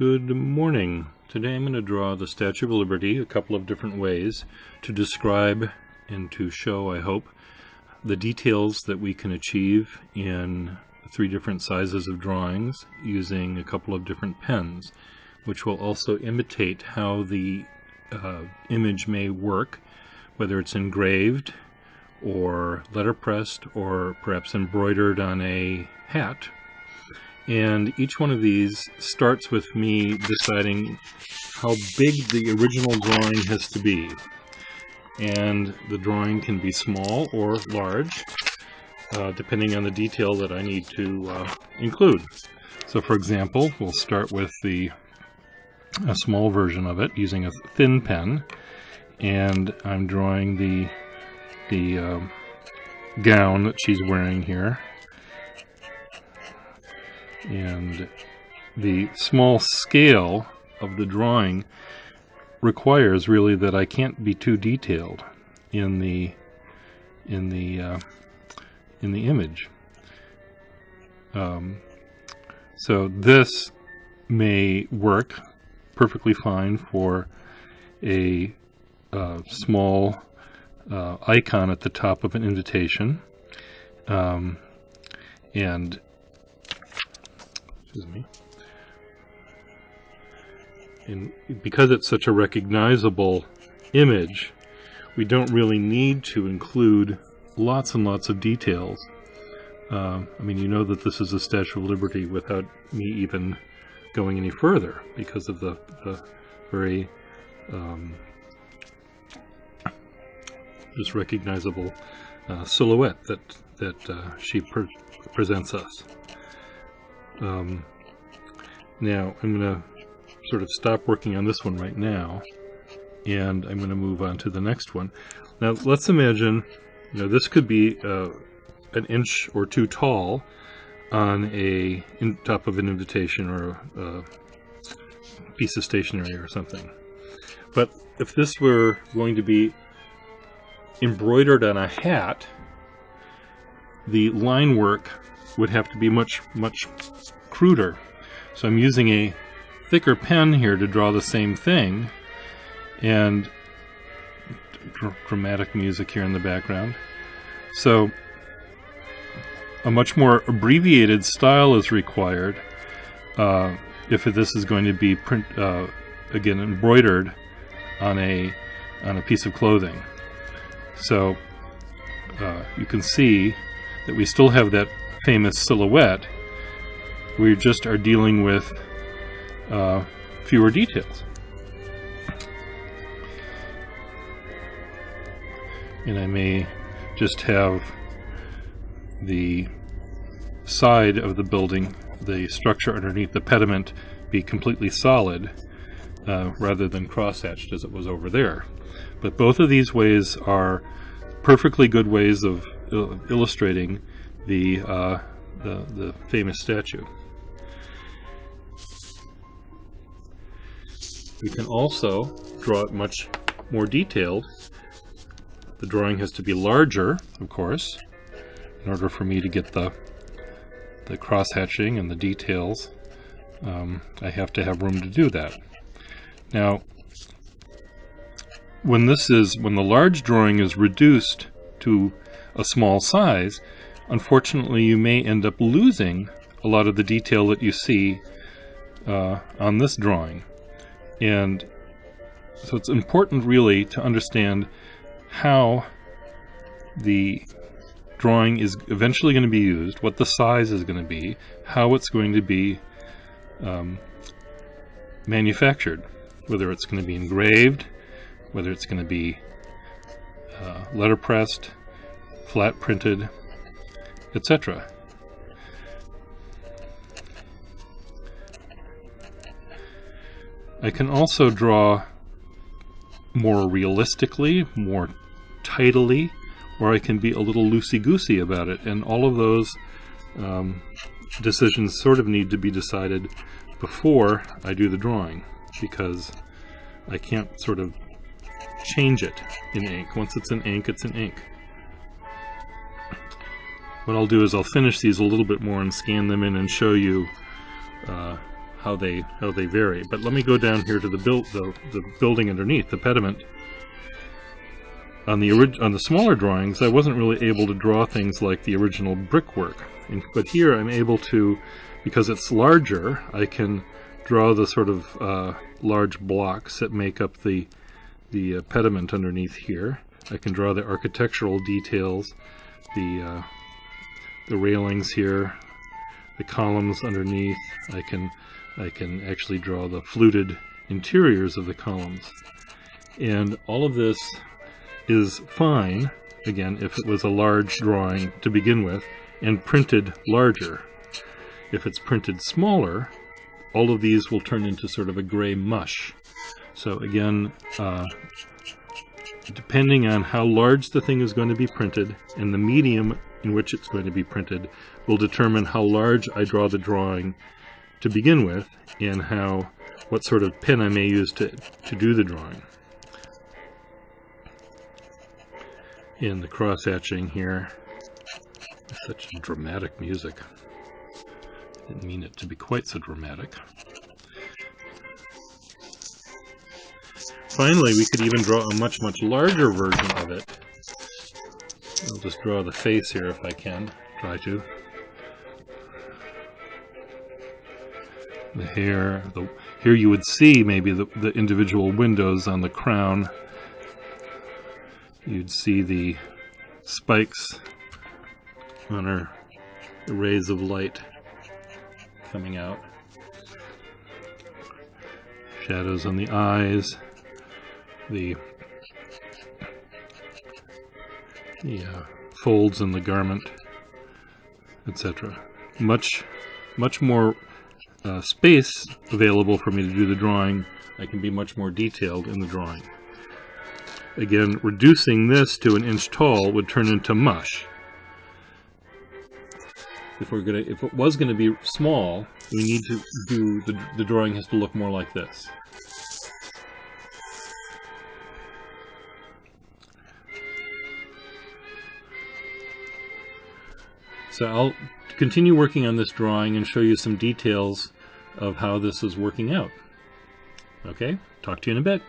Good morning. Today I'm going to draw the Statue of Liberty a couple of different ways to describe and to show, I hope, the details that we can achieve in 3 different sizes of drawings using a couple of different pens, which will also imitate how the image may work, whether it's engraved or letterpressed or perhaps embroidered on a hat. And each one of these starts with me deciding how big the original drawing has to be. And the drawing can be small or large, depending on the detail that I need to include. So for example, we'll start with a small version of it using a thin pen, and I'm drawing the gown that she's wearing here. And the small scale of the drawing requires really that I can't be too detailed in the image. So this may work perfectly fine for a small icon at the top of an invitation, and excuse me. And because it's such a recognizable image, we don't really need to include lots and lots of details. I mean, you know that this is a Statue of Liberty without me even going any further because of the very just recognizable silhouette that she presents us. Now I'm going to sort of stop working on this one right now, and I'm going to move on to the next one. Now let's imagine, this could be an inch or 2 tall on top of an invitation or a piece of stationery or something. But if this were going to be embroidered on a hat, the line work would have to be much cruder. So I'm using a thicker pen here to draw the same thing, and dramatic music here in the background. So a much more abbreviated style is required if this is going to be again embroidered on a piece of clothing. So you can see that we still have that famous silhouette. We just are dealing with fewer details. And I may just have the side of the building, the structure underneath the pediment, be completely solid rather than cross-hatched as it was over there. But both of these ways are perfectly good ways of illustrating the famous statue. We can also draw it much more detailed. The drawing has to be larger, of course, in order for me to get the cross-hatching and the details. I have to have room to do that. Now, when the large drawing is reduced to a small size, unfortunately you may end up losing a lot of the detail that you see on this drawing. And so it's important really to understand how the drawing is eventually going to be used, what the size is going to be, how it's going to be manufactured, whether it's going to be engraved, whether it's going to be letterpressed, flat printed, etc. I can also draw more realistically, more tidily, or I can be a little loosey-goosey about it, and all of those decisions sort of need to be decided before I do the drawing, because I can't sort of change it in ink. Once it's in ink, it's in ink. What I'll do is I'll finish these a little bit more and scan them in and show you how they vary. But let me go down here to the building underneath, the pediment. On the smaller drawings, I wasn't really able to draw things like the original brickwork, but here I'm able to, because it's larger, I can draw the sort of large blocks that make up the pediment underneath here. I can draw the architectural details, the railings here, the columns underneath. I can actually draw the fluted interiors of the columns, and all of this is fine, again, if it was a large drawing to begin with and printed larger. If it's printed smaller, all of these will turn into sort of a gray mush. So again, depending on how large the thing is going to be printed and the medium in which it's going to be printed will determine how large I draw the drawing to begin with and what sort of pen I may use to do the drawing. In the cross-hatching here, such dramatic music. Didn't mean it to be quite so dramatic. Finally, we could even draw a much larger version of it. I'll just draw the face here if I can. Try to. The hair. Here you would see maybe the individual windows on the crown. You'd see the spikes on her rays of light coming out. Shadows on the eyes. The folds in the garment, etc. Much more space available for me to do the drawing. I can be much more detailed in the drawing. Again, reducing this to 1 inch tall would turn into mush. If it was going to be small, we need to do the drawing has to look more like this. So I'll continue working on this drawing and show you some details of how this is working out. Okay, talk to you in a bit.